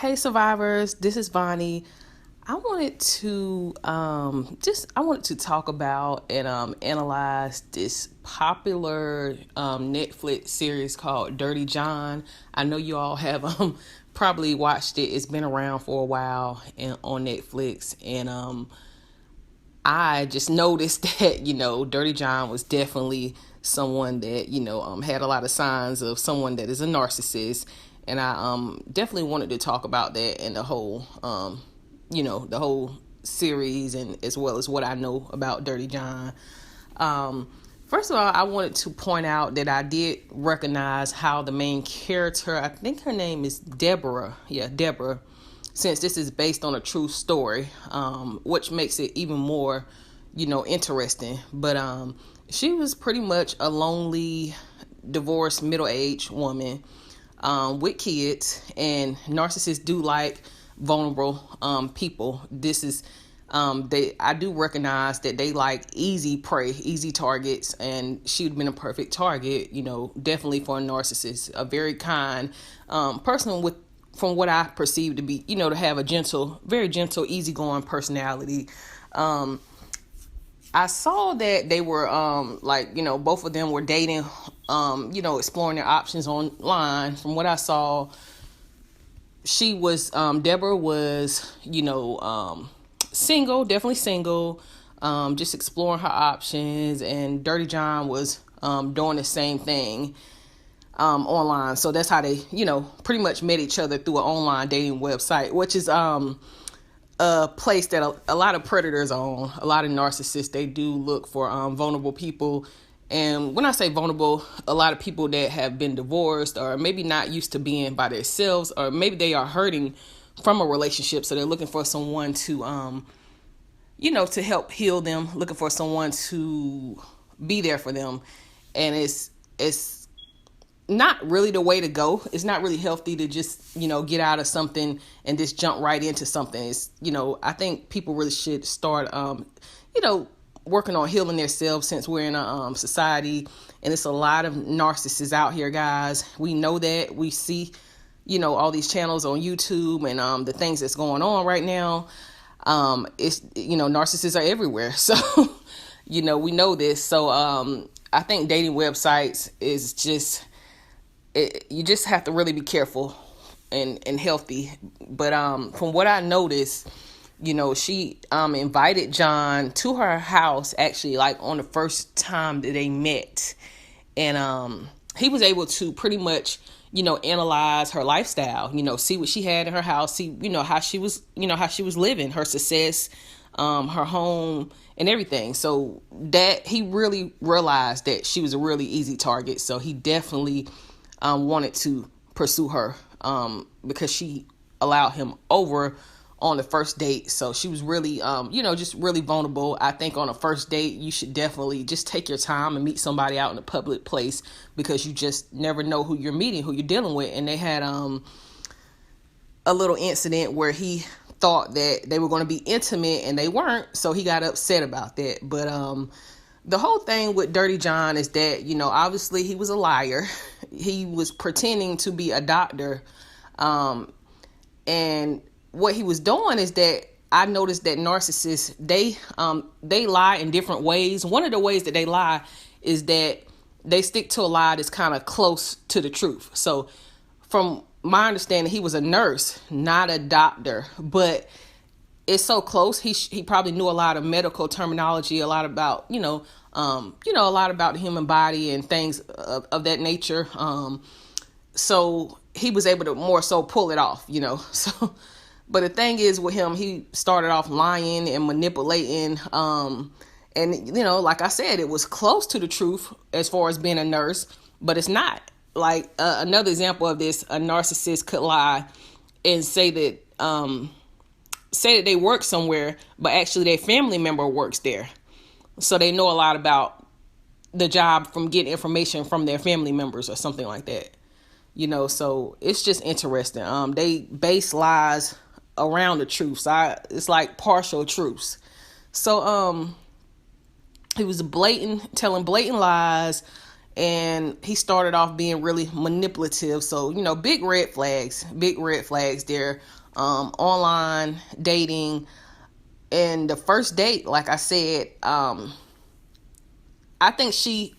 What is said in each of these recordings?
Hey survivors, this is Vonnie. I wanted to talk about and analyze this popular Netflix series called Dirty John. I know you all have probably watched it. It's been around for a while and on Netflix, and I just noticed that Dirty John was definitely someone that had a lot of signs of someone that is a narcissist, and I definitely wanted to talk about that and the whole series, and as well as what I know about Dirty John. First of all, I wanted to point out that I did recognize how the main character, I think her name is Debra. Yeah, Debra. Since this is based on a true story, which makes it even more, interesting. But she was pretty much a lonely, divorced, middle-aged woman with kids, and narcissists do like vulnerable people. This is I do recognize that they like easy prey, easy targets, and she would have been a perfect target, definitely for a narcissist, a very kind person with, from what I perceive to be, to have a gentle, very gentle, easygoing personality. I saw that they were both of them were dating, exploring their options online. From what I saw, she was Deborah was, single, definitely single, just exploring her options, and Dirty John was doing the same thing online. So that's how they, pretty much met each other through an online dating website, which is a place that a lot of predators own. A lot of narcissists, they do look for vulnerable people. And when I say vulnerable, a lot of people that have been divorced or maybe not used to being by themselves, or maybe they are hurting from a relationship. So they're looking for someone to, to help heal them, looking for someone to be there for them. And it's not really the way to go. It's not really healthy to just, get out of something and just jump right into something. It's, I think people really should start, working on healing themselves, since we're in a society, and it's a lot of narcissists out here, guys. We know that. We see, all these channels on YouTube and the things that's going on right now. It's, narcissists are everywhere. So, we know this. So I think dating websites is just, you just have to really be careful and healthy. But from what I noticed, she invited John to her house, actually, like on the first time that they met. And he was able to pretty much, analyze her lifestyle, see what she had in her house, see, how she was, how she was living, her success, her home and everything. So that he really realized that she was a really easy target. So he definitely wanted to pursue her because she allowed him over on the first date. So she was really, just really vulnerable. I think on a first date, you should definitely just take your time and meet somebody out in a public place, because you just never know who you're meeting, who you're dealing with. And they had a little incident where he thought that they were going to be intimate and they weren't. So he got upset about that. But the whole thing with Dirty John is that, obviously he was a liar. He was pretending to be a doctor. And what he was doing is that I noticed that narcissists, they lie in different ways. One of the ways that they lie is that they stick to a lie that's kind of close to the truth. So from my understanding, he was a nurse, not a doctor, but it's so close. He probably knew a lot of medical terminology, a lot about, a lot about the human body and things of that nature. So he was able to more so pull it off, so. But the thing is with him, he started off lying and manipulating. And, like I said, it was close to the truth as far as being a nurse, but it's not. Like another example of this, a narcissist could lie and say that they work somewhere, but actually their family member works there. So they know a lot about the job from getting information from their family members or something like that. So it's just interesting. They base lies around the truth. So it's like partial truths. So he was telling blatant lies, and he started off being really manipulative. So, big red flags there. Online dating. And the first date, like I said, I think she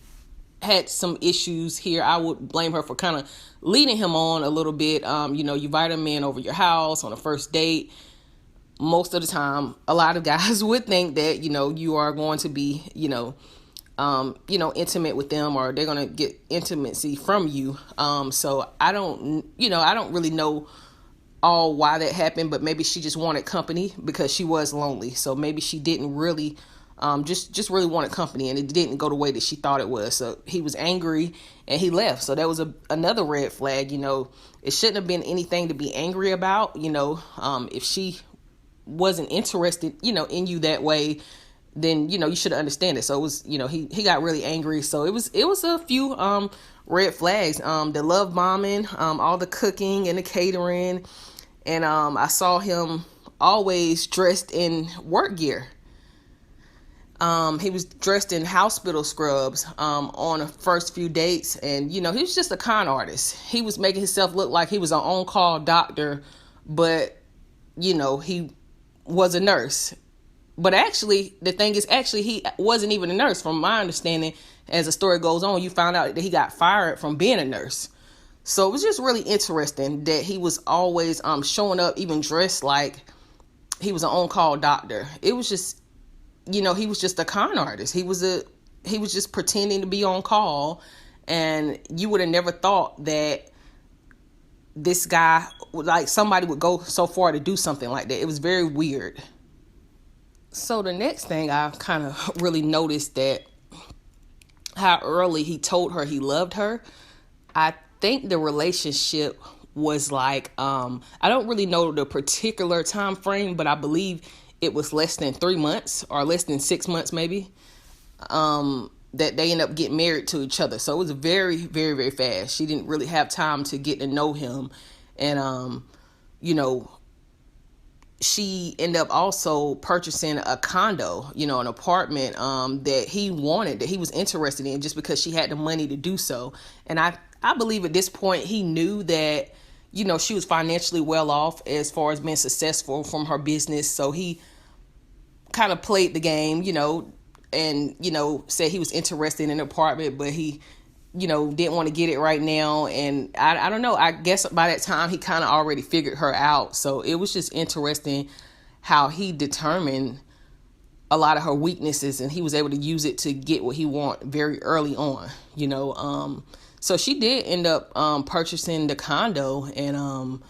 had some issues here. I would blame her for kind of leading him on a little bit. You invite a man over your house on a first date. Most of the time, a lot of guys would think that, you are going to be, intimate with them, or they're going to get intimacy from you. So I don't really know all why that happened, but maybe she just wanted company because she was lonely. So maybe she didn't really just really wanted company, and it didn't go the way that she thought it was. So he was angry and he left. So that was another red flag. It shouldn't have been anything to be angry about. If she wasn't interested, in you that way, then, you should understand it. So it was, he got really angry. So it was a few red flags. The love bombing, all the cooking and the catering. And I saw him always dressed in work gear. He was dressed in hospital scrubs on the first few dates. And, he was just a con artist. He was making himself look like he was an on-call doctor, but, he was a nurse. But actually, the thing is, he wasn't even a nurse. From my understanding, as the story goes on, you found out that he got fired from being a nurse. So it was just really interesting that he was always showing up, even dressed like he was an on-call doctor. It was just, he was just a con artist. He was just pretending to be on call, and you would have never thought that this guy, like somebody would go so far to do something like that. It was very weird. So the next thing I kind of really noticed that how early he told her he loved her. I think the relationship was like, I don't really know the particular time frame, but I believe it was less than 3 months or less than 6 months maybe, that they ended up getting married to each other. So it was very, very, very fast. She didn't really have time to get to know him. And, she ended up also purchasing a condo, an apartment that he wanted, that he was interested in, just because she had the money to do so. And I believe at this point he knew that, she was financially well off as far as being successful from her business. So he kind of played the game, and, said he was interested in an apartment, but he, didn't want to get it right now. And I don't know, I guess by that time he kind of already figured her out. So it was just interesting how he determined a lot of her weaknesses, and he was able to use it to get what he wanted very early on, so she did end up purchasing the condo, and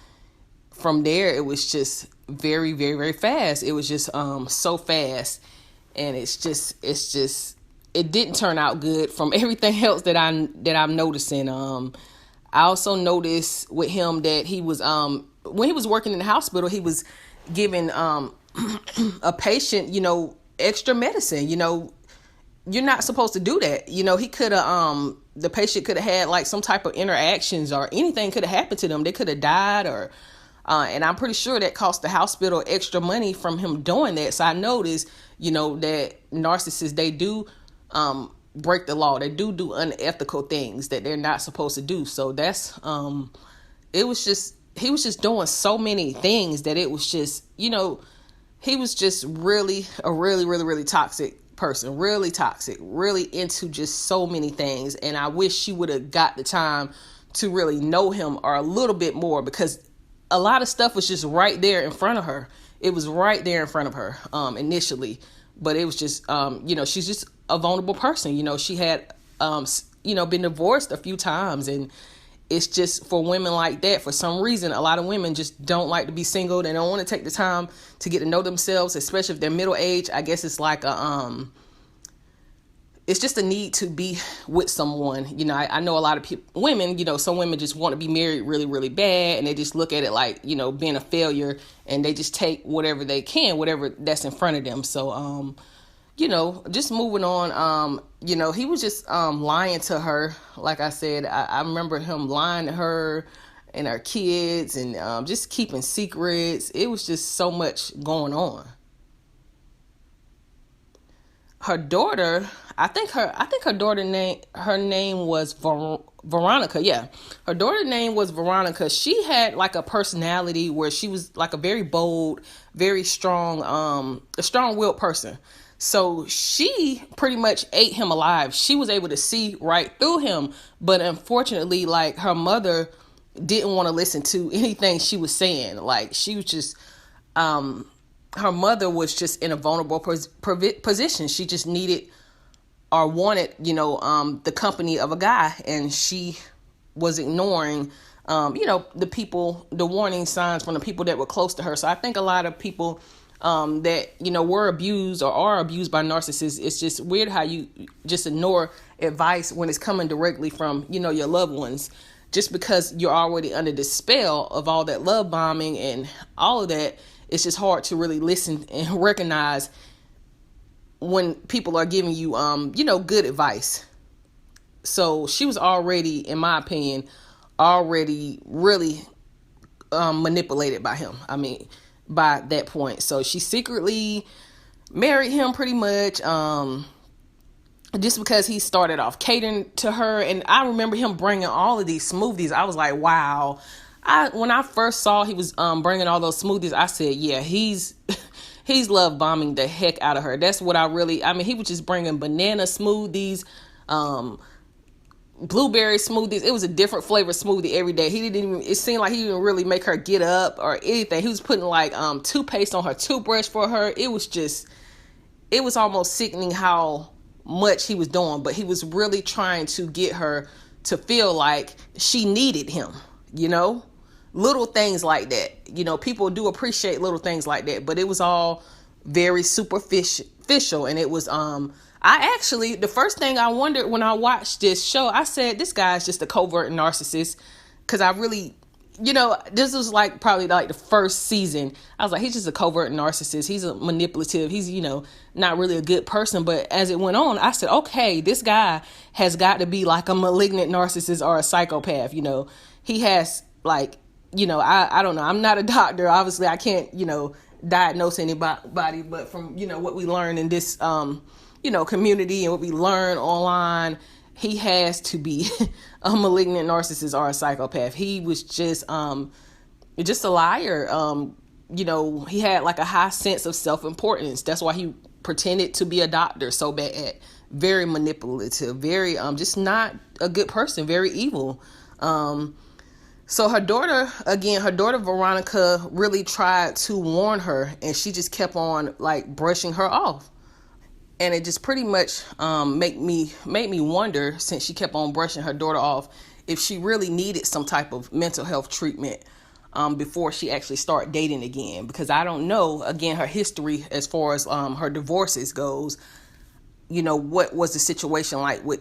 from there it was just very, very, very fast. It was just so fast, and it didn't turn out good from everything else that I'm noticing. I also noticed with him that he was when he was working in the hospital, he was giving a patient, extra medicine. You're not supposed to do that. He could have the patient could have had like some type of interactions, or anything could have happened to them. They could have died, or and I'm pretty sure that cost the hospital extra money from him doing that. So I noticed, that narcissists, they do break the law. They do unethical things that they're not supposed to do. So that's he was just doing so many things that it was just, he was just really a really, really, really toxic person, really toxic, really into just so many things. And I wish she would have got the time to really know him or a little bit more, because a lot of stuff was just right there in front of her. It was right there in front of her initially, but it was just, she's just a vulnerable person. She had, been divorced a few times, and it's just for women like that, for some reason, a lot of women just don't like to be single. They don't want to take the time to get to know themselves, especially if they're middle aged. I guess it's like it's just a need to be with someone. I know a lot of women, some women just want to be married really, really bad, and they just look at it like, being a failure, and they just take whatever they can, whatever that's in front of them. So, just moving on, he was just lying to her. Like I said, I remember him lying to her and her kids, and just keeping secrets. It was just so much going on. her daughter, I think her daughter name was Veronica. Yeah, her daughter name was Veronica. She had like a personality where she was like a very bold, very strong, a strong-willed person. So she pretty much ate him alive. She was able to see right through him, but unfortunately, like, her mother didn't want to listen to anything she was saying. Like, she was just her mother was just in a vulnerable position. She just needed or wanted, the company of a guy, and she was ignoring, the warning signs from the people that were close to her. So I think a lot of people that, were abused or are abused by narcissists, it's just weird how you just ignore advice when it's coming directly from, your loved ones, just because you're already under the spell of all that love bombing and all of that. It's just hard to really listen and recognize when people are giving you, good advice. So she was already, in my opinion, really manipulated by him. I mean, by that point. So she secretly married him pretty much, just because he started off catering to her. And I remember him bringing all of these smoothies. I was like, wow. When I first saw he was bringing all those smoothies, I said, yeah, he's love bombing the heck out of her. That's what he was just bringing banana smoothies, blueberry smoothies. It was a different flavor smoothie every day. It seemed like he didn't really make her get up or anything. He was putting like toothpaste on her toothbrush for her. It was almost sickening how much he was doing, but he was really trying to get her to feel like she needed him, little things like that. People do appreciate little things like that, but it was all very superficial. And it was, the first thing I wondered when I watched this show, I said, this guy's just a covert narcissist. Cause I really, this was like probably like the first season. I was like, he's just a covert narcissist. He's a manipulative. He's, not really a good person. But as it went on, I said, okay, this guy has got to be like a malignant narcissist or a psychopath. He has like, I don't know. I'm not a doctor. Obviously, I can't, diagnose anybody. But from, what we learn in this, community and what we learn online, he has to be a malignant narcissist or a psychopath. He was just a liar. He had like a high sense of self-importance. That's why he pretended to be a doctor so bad. Very manipulative. Very just not a good person. Very evil. So her daughter Veronica really tried to warn her, and she just kept on like brushing her off. And it just pretty much made me wonder, since she kept on brushing her daughter off, if she really needed some type of mental health treatment before she actually started dating again. Because I don't know, again, her history as far as her divorces goes, what was the situation like with,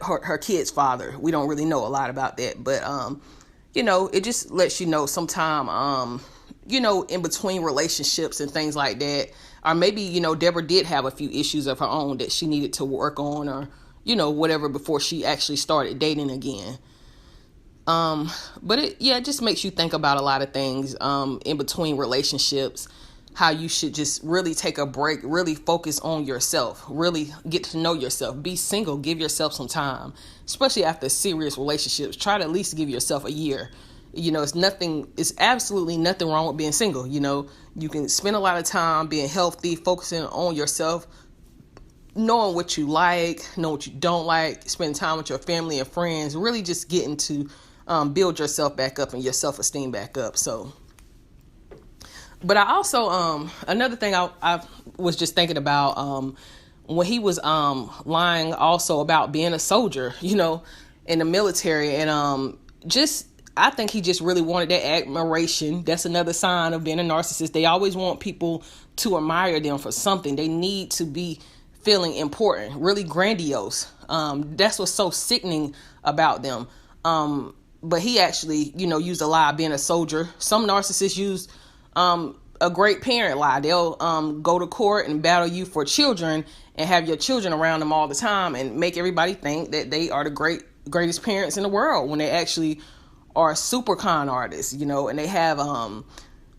her kid's father. We don't really know a lot about that. But, it just lets you know sometime, in between relationships and things like that. Or maybe, Debra did have a few issues of her own that she needed to work on, or, whatever, before she actually started dating again. But it just makes you think about a lot of things in between relationships, how you should just really take a break, really focus on yourself, really get to know yourself, be single, give yourself some time, especially after serious relationships. Try to at least give yourself a year. It's absolutely nothing wrong with being single. You can spend a lot of time being healthy, focusing on yourself, knowing what you like, know what you don't like, spend time with your family and friends, really just getting to build yourself back up and your self-esteem back up. So, but I also, another thing I was just thinking about, when he was lying also about being a soldier, in the military, and I think he just really wanted that admiration. That's another sign of being a narcissist. They always want people to admire them for something. They need to be feeling important, really grandiose. That's what's so sickening about them. But he actually, used a lie, being a soldier. Some narcissists use a great parent lie. They'll go to court and battle you for children and have your children around them all the time and make everybody think that they are the greatest parents in the world, when they actually are super con artists, and they have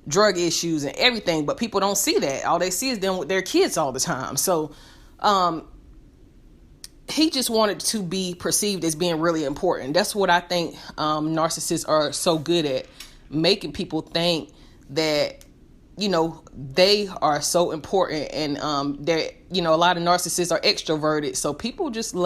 drug issues and everything, but people don't see that. All they see is them with their kids all the time. So he just wanted to be perceived as being really important. That's what I think narcissists are so good at, making people think that, they are so important. And that, a lot of narcissists are extroverted. So people just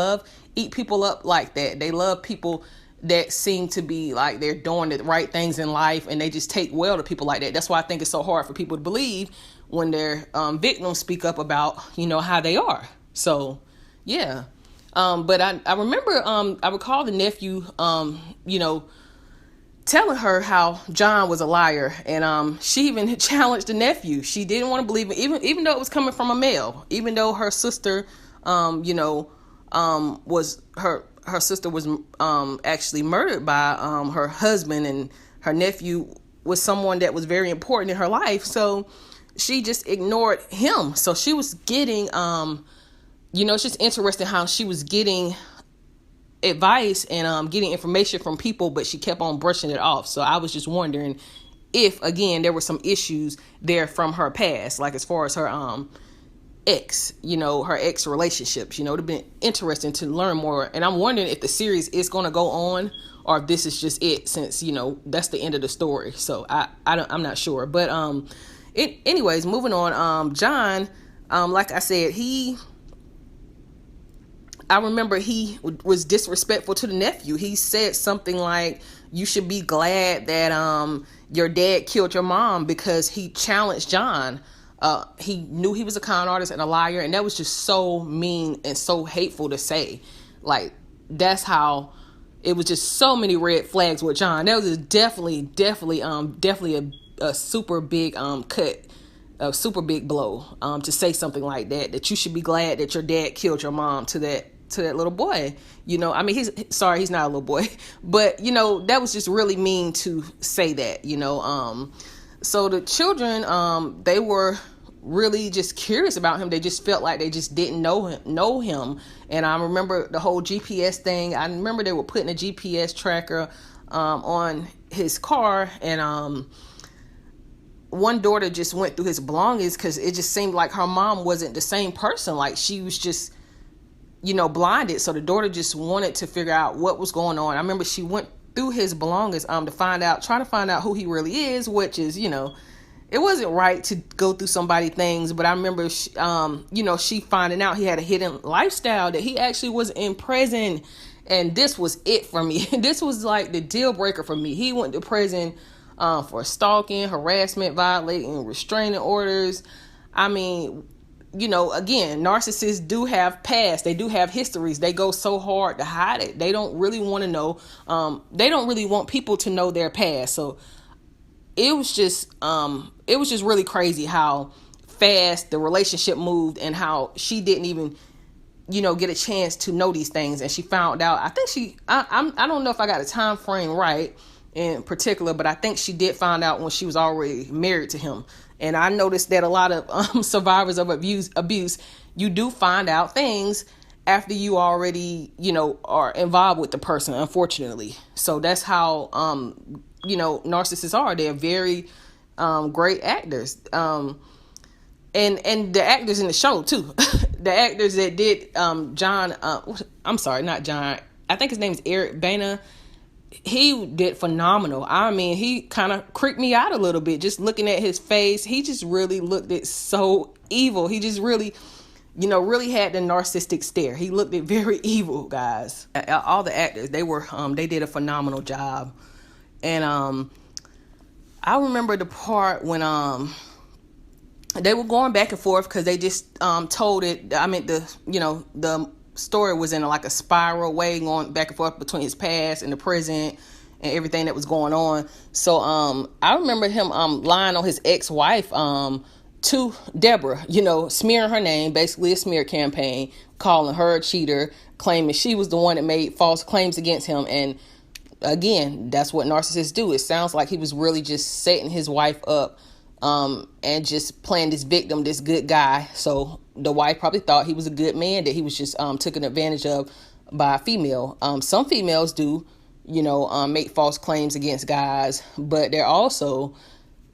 eat people up like that. They love people that seem to be like they're doing the right things in life, and they just take well to people like that. That's why I think it's so hard for people to believe when their victims speak up about, how they are. So, yeah. But I remember, I recall the nephew, telling her how John was a liar, and she even challenged the nephew. She didn't want to believe it, even though it was coming from a male, even though her sister, was her sister was actually murdered by her husband, and her nephew was someone that was very important in her life. So she just ignored him. So she was getting it's just interesting how she was getting advice and getting information from people, but she kept on brushing it off. So I was just wondering if, again, there were some issues there from her past, like as far as her ex, her ex relationships. It would have been interesting to learn more. And I'm wondering if the series is going to go on, or if this is just it, since that's the end of the story. So I'm not sure. But anyways, moving on. John, like I said, I remember he was disrespectful to the nephew. He said something like, "You should be glad that your dad killed your mom," because he challenged John. He knew he was a con artist and a liar, and that was just so mean and so hateful to say. Like, that's how it was, just so many red flags with John. That was definitely a super big cut, a super big blow to say something like that you should be glad that your dad killed your mom to that little boy. I mean, he's not a little boy, but that was just really mean to say that. So the children, they were really just curious about him. They just felt like they just didn't know him. And I remember the whole GPS thing. I remember they were putting a GPS tracker on his car, and one daughter just went through his belongings because it just seemed like her mom wasn't the same person. Like, she was just blinded. So the daughter just wanted to figure out what was going on. I remember she went through his belongings trying to find out who he really is, which is, it wasn't right to go through somebody's things. But I remember she finding out he had a hidden lifestyle, that he actually was in prison. And this was it for me. This was like the deal breaker for me. He went to prison for stalking, harassment, violating restraining orders. I mean, again, narcissists do have past. They do have histories. They go so hard to hide it. They don't really want to know. They don't really want people to know their past. So it was just really crazy how fast the relationship moved, and how she didn't even, get a chance to know these things. And she found out, I think I don't know if I got a time frame right in particular, but I think she did find out when she was already married to him. And I noticed that a lot of survivors of abuse, you do find out things after you already, are involved with the person, unfortunately. So that's how, narcissists are. They're very great actors. And the actors in the show, too. The actors that did John, I'm sorry, not John. I think his name is Eric Bana. He did phenomenal. I mean, he kind of creeped me out a little bit just looking at his face. He just really looked it so evil. He just really, really had the narcissistic stare. He looked it very evil, guys. All the actors, they did a phenomenal job. And I remember the part when they were going back and forth because they just told it. I mean, the story was in like a spiral way, going back and forth between his past and the present and everything that was going on. So I remember him lying on his ex-wife to Debra, smearing her name, basically a smear campaign, calling her a cheater, claiming she was the one that made false claims against him. And again, that's what narcissists do. It sounds like he was really just setting his wife up and just playing this victim, this good guy. So the wife probably thought he was a good man, that he was just taken advantage of by a female. Some females do, make false claims against guys, but they're also,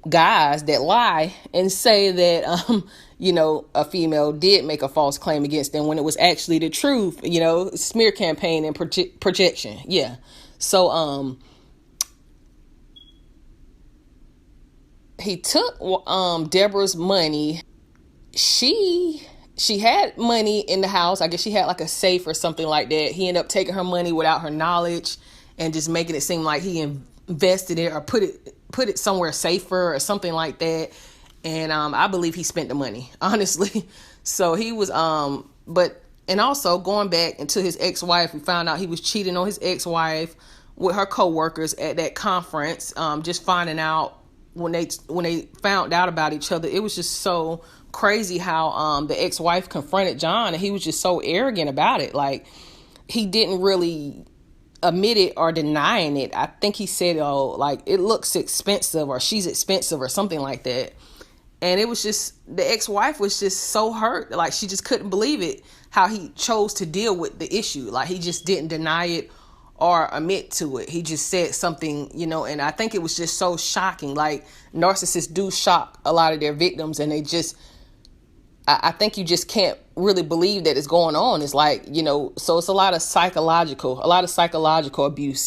guys that lie and say that a female did make a false claim against them when it was actually the truth. Smear campaign and projection. Yeah. So he took Debra's money. She had money in the house. I guess she had like a safe or something like that. He ended up taking her money without her knowledge and just making it seem like he invested it or put it somewhere safer or something like that. And I believe he spent the money, honestly. So he was and also going back into his ex-wife, we found out he was cheating on his ex-wife with her co-workers at that conference. Just finding out when they found out about each other, it was just so crazy how the ex-wife confronted John, and he was just so arrogant about it. Like, he didn't really admit it or denying it. I think he said, "Oh, like, it looks expensive," or "she's expensive," or something like that. And it was just, the ex-wife was just so hurt. Like, she just couldn't believe it, how he chose to deal with the issue. Like, he just didn't deny it or admit to it. He just said something, and I think it was just so shocking. Like, narcissists do shock a lot of their victims, and they just, I think you just can't really believe that it's going on. It's like, so it's a lot of psychological abuse.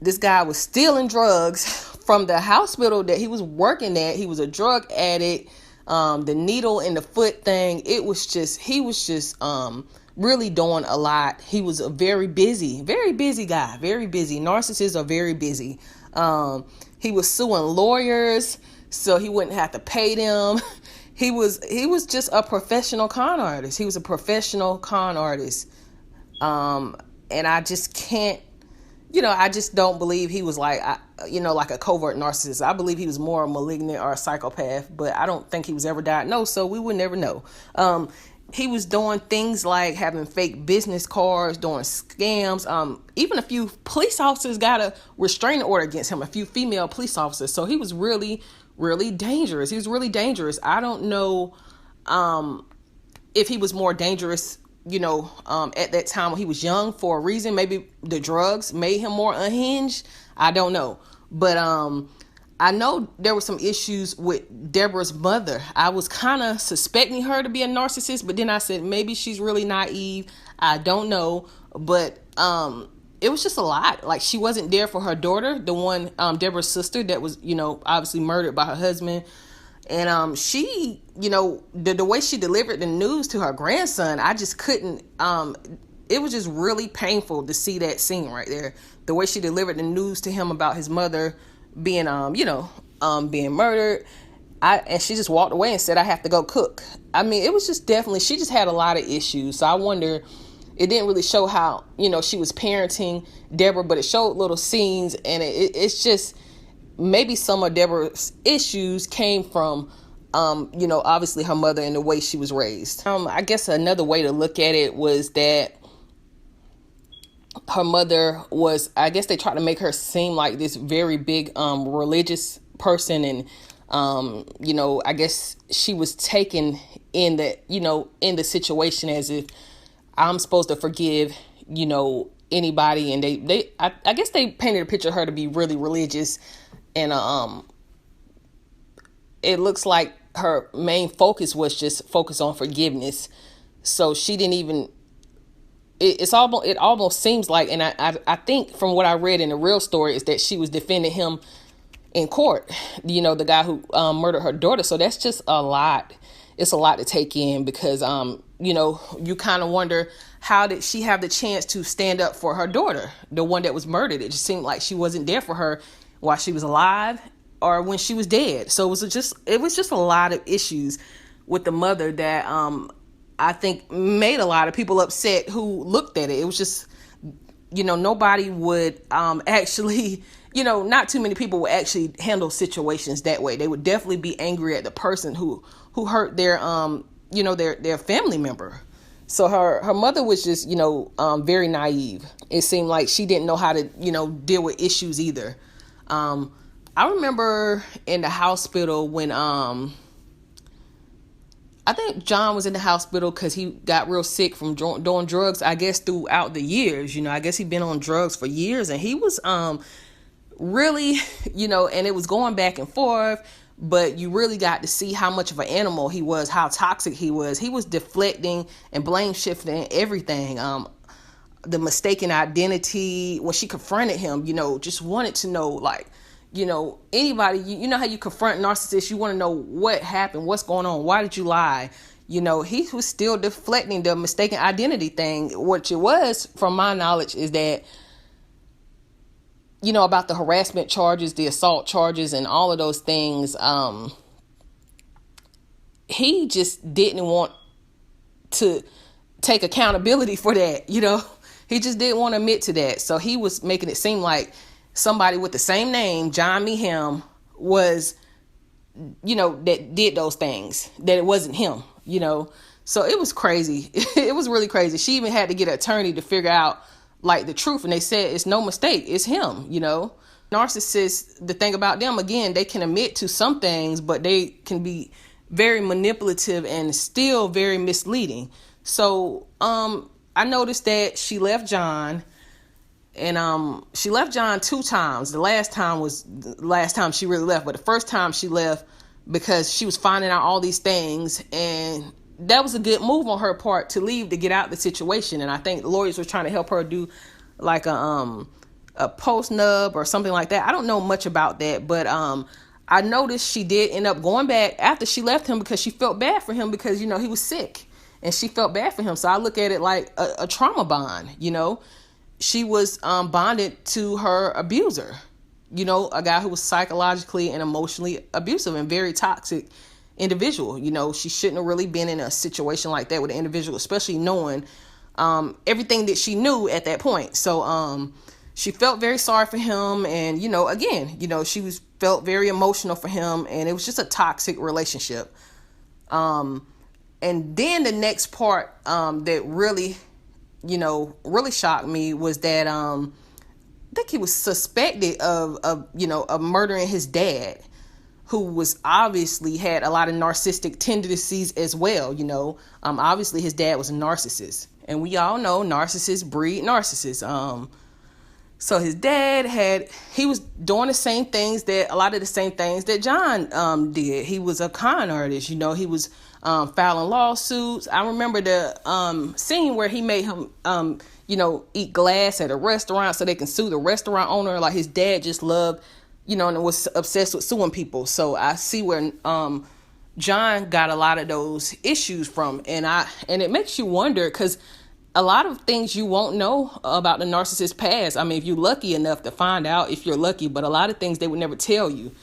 This guy was stealing drugs from the hospital that he was working at. He was a drug addict. The needle in the foot thing, he was just really doing a lot. He was a very busy guy, very busy. Narcissists are very busy. He was suing lawyers so he wouldn't have to pay them. He was just a professional con artist. And I just can't, I just don't believe he was like a covert narcissist. I believe he was more malignant or a psychopath, but I don't think he was ever diagnosed, so we would never know. He was doing things like having fake business cards, doing scams. Even a few police officers got a restraining order against him, a few female police officers. So he was really, really dangerous. He was really dangerous. I don't know if he was more dangerous at that time when he was young for a reason. Maybe the drugs made him more unhinged. I don't know. But I know there were some issues with Debra's mother. I was kind of suspecting her to be a narcissist, but then I said maybe she's really naive. I don't know. But it was just a lot. Like, she wasn't there for her daughter, the one, Debra's sister, that was, obviously murdered by her husband. And she, the way she delivered the news to her grandson, I just couldn't, it was just really painful to see that scene right there. The way she delivered the news to him about his mother being, being murdered. And she just walked away and said, "I have to go cook." I mean, it was just definitely, she just had a lot of issues. So I wonder, it didn't really show how, she was parenting Debra, but it showed little scenes, and it's just, maybe some of Debra's issues came from, obviously her mother and the way she was raised. I guess another way to look at it was that her mother was, I guess they tried to make her seem like this very big religious person, and I guess she was taken in the situation as if I'm supposed to forgive anybody, and I guess they painted a picture of her to be really religious. And it looks like her main focus was just focus on forgiveness. So she didn't even, it almost seems like, and I think from what I read in the real story is that she was defending him in court, the guy who murdered her daughter. So that's just a lot. It's a lot to take in, because you kind of wonder, how did she have the chance to stand up for her daughter, the one that was murdered? It just seemed like she wasn't there for her while she was alive or when she was dead. So it was just a lot of issues with the mother that I think made a lot of people upset who looked at it. It was just, nobody would actually, not too many people would actually handle situations that way. They would definitely be angry at the person who hurt their their family member. So her mother was just, very naive. It seemed like she didn't know how to, deal with issues either. I remember in the hospital when I think John was in the hospital because he got real sick from doing drugs, I guess, throughout the years. I guess he'd been on drugs for years, and he was really, and it was going back and forth, but you really got to see how much of an animal he was, how toxic he was. He was deflecting and blame shifting everything. The mistaken identity, when she confronted him, just wanted to know, like, anybody, you know how you confront narcissists, you want to know what happened, what's going on, why did you lie? He was still deflecting the mistaken identity thing. What it was, from my knowledge, is that, about the harassment charges, the assault charges, and all of those things, he just didn't want to take accountability for that, He just didn't want to admit to that. So he was making it seem like somebody with the same name, John Meehan, was, that did those things, that it wasn't him, So it was crazy. It was really crazy. She even had to get an attorney to figure out, like, the truth. And they said it's no mistake. It's him, Narcissists, the thing about them, again, they can admit to some things, but they can be very manipulative and still very misleading. So I noticed that she left John. And she left John 2 times. The last time was the last time she really left. But the first time she left because she was finding out all these things. And that was a good move on her part to leave, to get out the situation. And I think the lawyers were trying to help her do like a post-nub or something like that. I don't know much about that. But I noticed she did end up going back after she left him because she felt bad for him because, he was sick. And she felt bad for him. So I look at it like a trauma bond, She was bonded to her abuser, a guy who was psychologically and emotionally abusive and very toxic individual. She shouldn't have really been in a situation like that with an individual, especially knowing everything that she knew at that point. So she felt very sorry for him. And, again, she felt very emotional for him. And it was just a toxic relationship. And then the next part that really shocked me was that I think he was suspected of murdering his dad, who was obviously had a lot of narcissistic tendencies as well. Obviously his dad was a narcissist, and we all know narcissists breed narcissists. So his dad he was doing a lot of the same things that John did. He was a con artist, he was filing lawsuits. I remember the scene where he made him eat glass at a restaurant so they can sue the restaurant owner. Like, his dad just loved, and was obsessed with suing people. So I see where John got a lot of those issues from. And it makes you wonder, because a lot of things you won't know about the narcissist's past. I mean, if you're lucky enough to find out, if you're lucky, but a lot of things they would never tell you.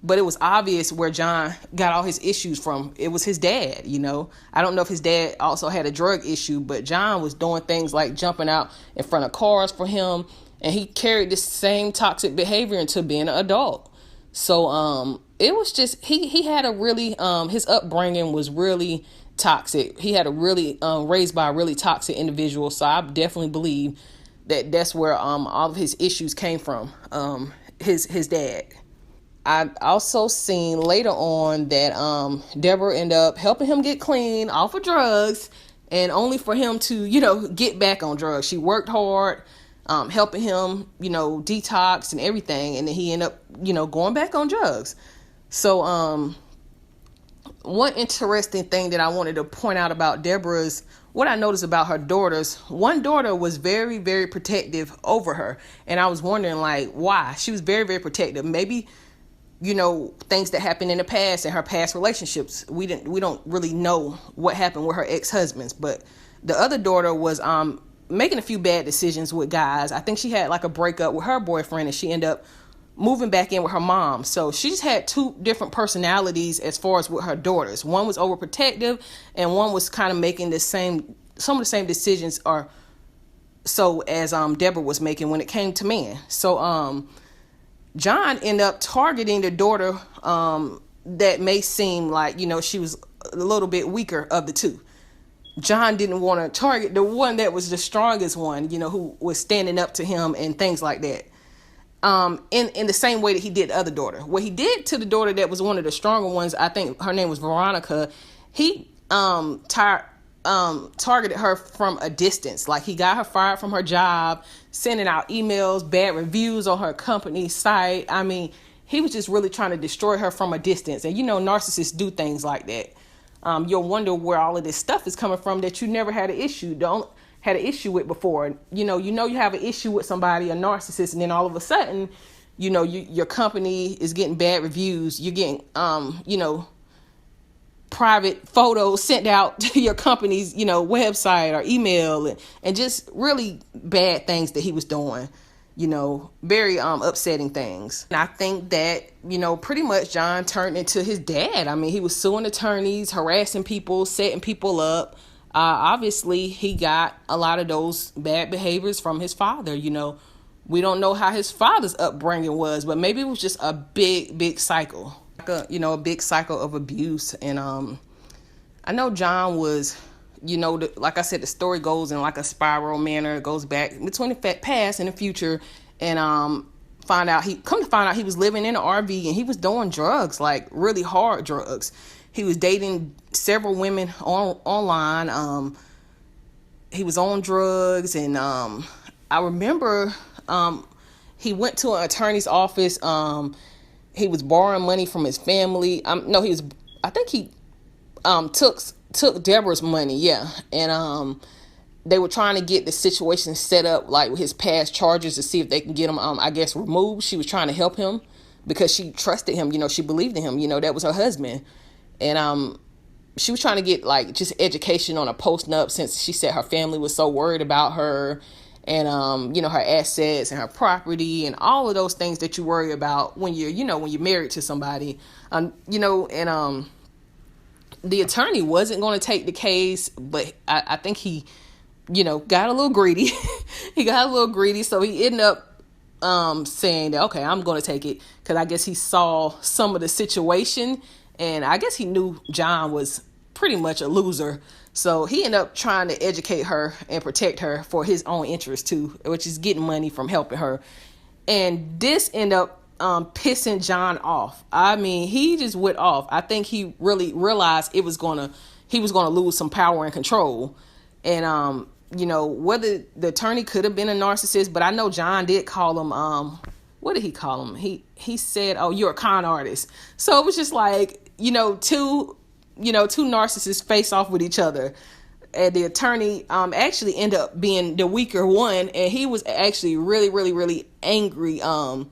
But it was obvious where John got all his issues from. It was his dad, I don't know if his dad also had a drug issue, but John was doing things like jumping out in front of cars for him. And he carried this same toxic behavior into being an adult. So it was just, he had a really, his upbringing was really toxic. He had a really raised by a really toxic individual. So I definitely believe that that's where all of his issues came from, his dad. I also seen later on that Debra ended up helping him get clean off of drugs, and only for him to, get back on drugs. She worked hard, helping him, detox and everything, and then he ended up, going back on drugs. So one interesting thing that I wanted to point out about Debra is what I noticed about her daughters. One daughter was very, very protective over her, and I was wondering, like, why. She was very, very protective. Maybe things that happened in the past and her past relationships. We don't really know what happened with her ex-husbands, but the other daughter was making a few bad decisions with guys. I think she had like a breakup with her boyfriend, and she ended up moving back in with her mom. So she just had 2 different personalities as far as with her daughters. One was overprotective, and one was kind of making some of the same decisions or so as Debra was making when it came to men. So John ended up targeting the daughter that may seem like, she was a little bit weaker of the 2. John didn't want to target the one that was the strongest one, who was standing up to him and things like that. In the same way that he did the other daughter. What he did to the daughter that was one of the stronger ones, I think her name was Veronica, he targeted her from a distance. Like, he got her fired from her job, sending out emails, bad reviews on her company site. I mean, he was just really trying to destroy her from a distance. And, narcissists do things like that. You'll wonder where all of this stuff is coming from that you never had an issue with before. You have an issue with somebody, a narcissist, and then all of a sudden, your company is getting bad reviews. You're getting, private photos sent out to your company's, website or email, and just really bad things that he was doing. Very upsetting things. And I think that, pretty much John turned into his dad. I mean, he was suing attorneys, harassing people, setting people up. Obviously, he got a lot of those bad behaviors from his father. We don't know how his father's upbringing was, but maybe it was just a big cycle. A big cycle of abuse. And I know John was, like I said, the story goes in like a spiral manner. It goes back between the past and the future. And come to find out he was living in an RV and he was doing drugs, like really hard drugs. He was dating several women online. He was on drugs. And I remember he went to an attorney's office. He was borrowing money from his family. I think he took Debra's money, yeah. And they were trying to get the situation set up, like with his past charges, to see if they can get him, removed. She was trying to help him because she trusted him. She believed in him. That was her husband. And she was trying to get like just education on a post-nup, since she said her family was so worried about her. And, her assets and her property and all of those things that you worry about when you're married to somebody, the attorney wasn't going to take the case, but I think he, got a little greedy. He got a little greedy. So he ended up, saying that, okay, I'm going to take it. Cause I guess he saw some of the situation, and I guess he knew John was pretty much a loser. So he ended up trying to educate her and protect her for his own interest too, which is getting money from helping her. And this ended up pissing John off. I mean, he just went off. I think he really realized he was gonna lose some power and control. And whether the attorney could have been a narcissist, but I know John did call him, what did he call him? He said, "Oh, you're a con artist." So it was just like, two narcissists face off with each other, and the attorney actually ended up being the weaker one, and he was actually really, really, really angry. John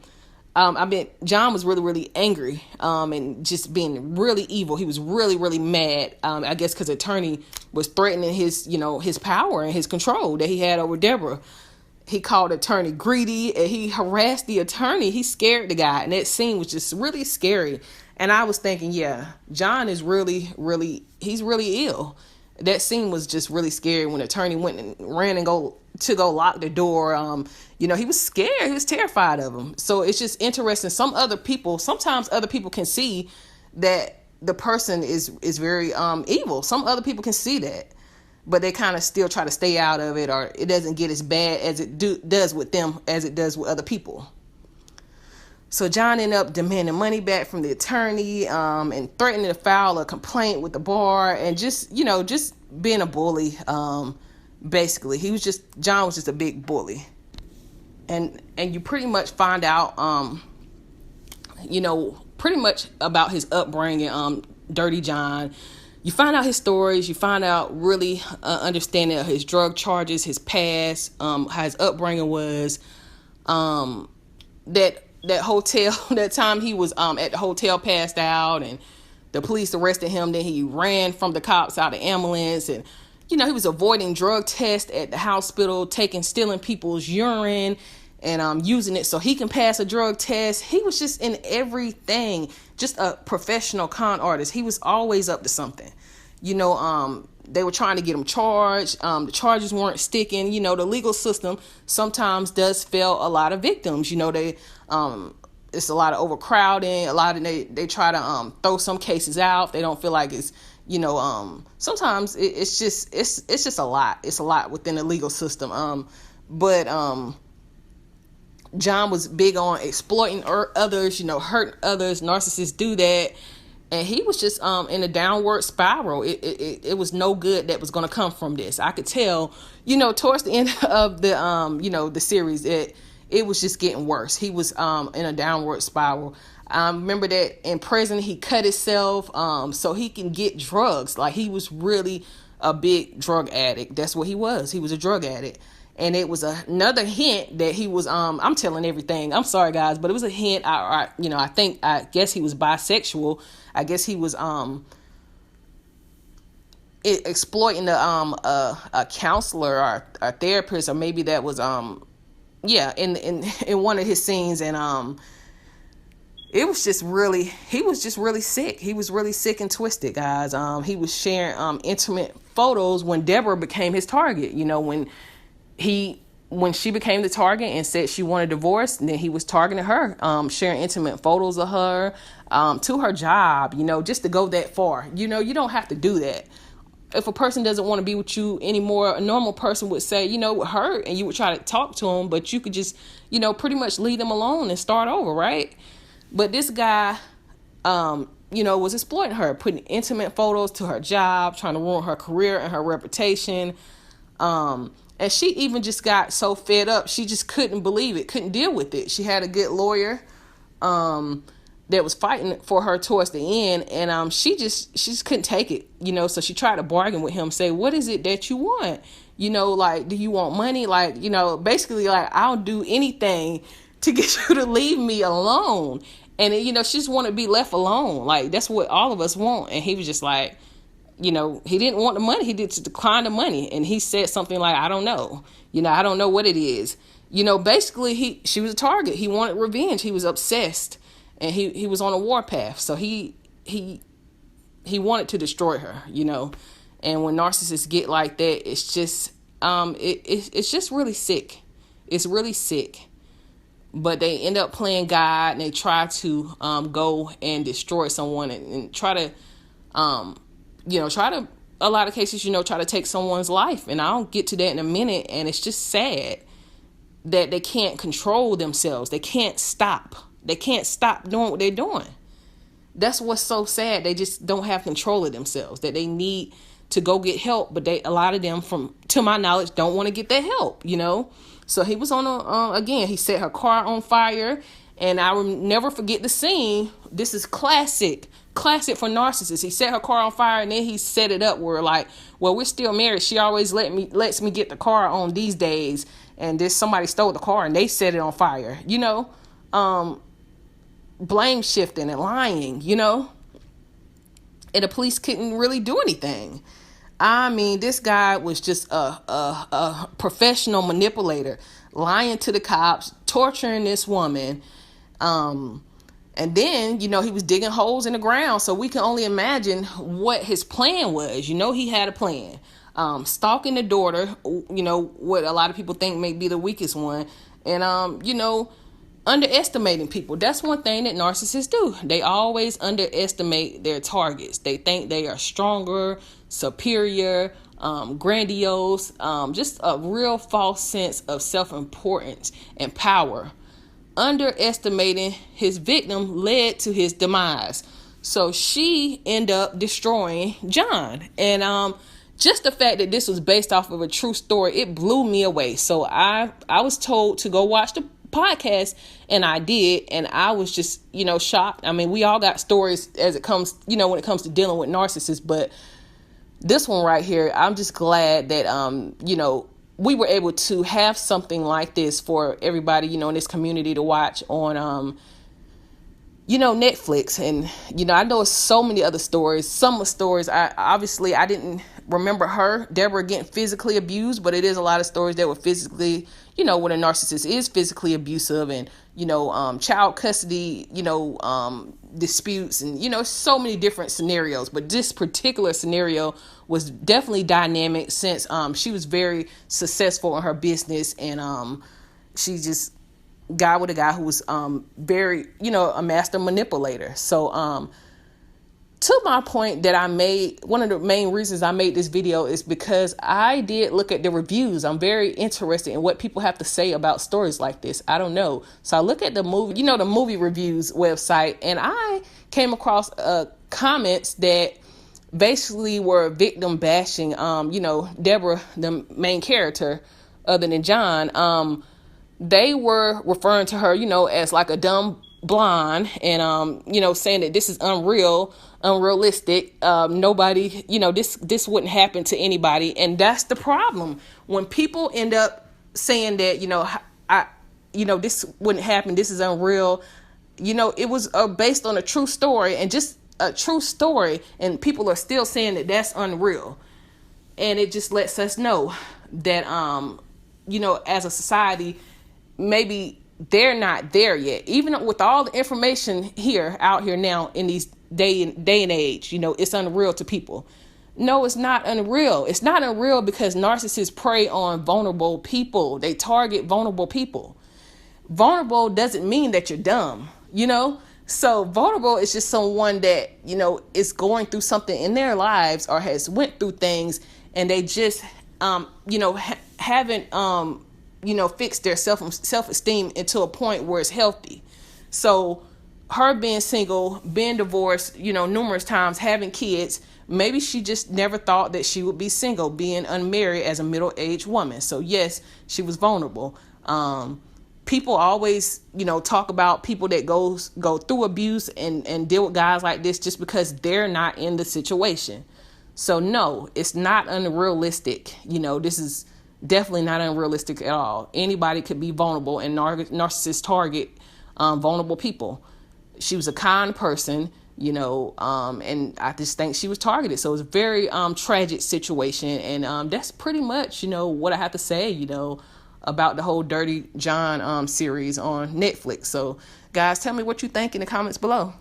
was really, really angry, and just being really evil. He was really, really mad. I guess because the attorney was threatening his, his power and his control that he had over Debra. He called the attorney greedy, and he harassed the attorney. He scared the guy, and that scene was just really scary. And I was thinking, yeah, John is really, really, he's really ill. That scene was just really scary when the attorney went and ran and go lock the door. He was scared. He was terrified of him. So it's just interesting. Sometimes other people can see that the person is very evil. Some other people can see that, but they kind of still try to stay out of it, or it doesn't get as bad as it does with them as it does with other people. So John ended up demanding money back from the attorney, and threatening to file a complaint with the bar, and just being a bully. Basically, John was just a big bully. And you pretty much find out, pretty much about his upbringing, Dirty John. You find out his stories. You find out really understanding of his drug charges, his past, how his upbringing was, that hotel, that time he was at the hotel passed out, and the police arrested him. Then he ran from the cops out of the ambulance, and he was avoiding drug tests at the hospital, stealing people's urine, and using it so he can pass a drug test. He was just in everything, just a professional con artist. He was always up to something. They were trying to get him charged. The charges weren't sticking. The legal system sometimes does fail a lot of victims. It's a lot of overcrowding. They try to throw some cases out. They don't feel like it's, sometimes it's just a lot. It's a lot within the legal system. But John was big on exploiting others, hurting others. Narcissists do that. And he was just in a downward spiral. It was no good that was going to come from this. I could tell, towards the end of the the series, it was just getting worse. He was in a downward spiral. I remember that in prison he cut himself so he can get drugs. Like, he was really a big drug addict. That's what he was. He was a drug addict. And it was another hint that he was I'm telling everything. I'm sorry, guys, but it was a hint. I guess he was bisexual. I guess he was exploiting a counselor or a therapist, or maybe that was in one of his scenes. And he was just really sick. He was really sick and twisted, guys. He was sharing intimate photos when Debra became his target. When she became the target and said she wanted a divorce, and then he was targeting her, sharing intimate photos of her to her job, just to go that far. You don't have to do that. If a person doesn't want to be with you anymore, a normal person would say, it would hurt, and you would try to talk to them, but you could just, pretty much leave them alone and start over, right? But this guy, was exploiting her, putting intimate photos to her job, trying to ruin her career and her reputation. And she even just got so fed up, she just couldn't believe it, couldn't deal with it. She had a good lawyer that was fighting for her towards the end, and she just couldn't take it, so she tried to bargain with him, say, what is it that you want? Like, do you want money? Like, basically, like, I'll do anything to get you to leave me alone. And, she just want to be left alone. Like, that's what all of us want. And he was just like, he didn't want the money. He did decline the money. And he said something like, I don't know. I don't know what it is. Basically, she was a target. He wanted revenge. He was obsessed. And he was on a warpath. So he wanted to destroy her, And when narcissists get like that, it's just, it's just really sick. It's really sick. But they end up playing God, and they try to go and destroy someone and try to, a lot of cases, try to take someone's life. And I'll get to that in a minute. And it's just sad that they can't control themselves. They can't stop. They can't stop doing what they're doing. That's what's so sad. They just don't have control of themselves, that they need to go get help. But a lot of them, to my knowledge, don't want to get that help, So he was on again, he set her car on fire. And I will never forget the scene. This is classic for narcissists. He set her car on fire, and then he set it up where, like, well, we're still married. She always lets me get the car on these days. And somebody stole the car and they set it on fire, blame shifting and lying, and the police couldn't really do anything. I mean, this guy was just a professional manipulator, lying to the cops, torturing this woman. And then, he was digging holes in the ground. So we can only imagine what his plan was. He had a plan. Stalking the daughter, what a lot of people think may be the weakest one. And, underestimating people. That's one thing that narcissists do. They always underestimate their targets. They think they are stronger, superior, grandiose, just a real false sense of self-importance and power. Underestimating his victim led to his demise. So she ended up destroying John. And just the fact that this was based off of a true story, it blew me away. So I was told to go watch the podcast, and I did, and I was just shocked. I mean, we all got stories as it comes, when it comes to dealing with narcissists, but this one right here, I'm just glad that we were able to have something like this for everybody in this community to watch on Netflix. And I know so many other stories. Some of the stories I didn't remember Debra getting physically abused, but it is a lot of stories that were physically, when a narcissist is physically abusive, and child custody, disputes, and so many different scenarios. But this particular scenario was definitely dynamic, since she was very successful in her business, and she just got with a guy who was very, a master manipulator. So to my point that I made, one of the main reasons I made this video is because I did look at the reviews. I'm very interested in what people have to say about stories like this. I don't know. So I look at the movie, the movie reviews website, and I came across a comments that basically were victim bashing. Debra, the main character, other than John, they were referring to her, as like a dumb blonde, and saying that this is unrealistic. Nobody, this wouldn't happen to anybody, and that's the problem. When people end up saying that, this wouldn't happen, this is unreal. It was based on a true story, and just a true story, and people are still saying that that's unreal. And it just lets us know that, as a society, maybe they're not there yet. Even with all the information out here now in these day and age, it's unreal to people. No, it's not unreal. It's not unreal because narcissists prey on vulnerable people. They target vulnerable people. Vulnerable doesn't mean that you're dumb, So vulnerable is just someone that, is going through something in their lives or has went through things, and they just, haven't, fixed their self-esteem into a point where it's healthy. So her being single, being divorced, numerous times, having kids, maybe she just never thought that she would be single, being unmarried as a middle-aged woman. So yes, she was vulnerable. People always, talk about people that go through abuse and deal with guys like this just because they're not in the situation. So no, it's not unrealistic. This is definitely not unrealistic at all. Anybody could be vulnerable, and narcissists target vulnerable people. She was a kind person, and I just think she was targeted. So it's a very tragic situation, and that's pretty much, what I have to say, about the whole Dirty John series on Netflix. So guys, tell me what you think in the comments below.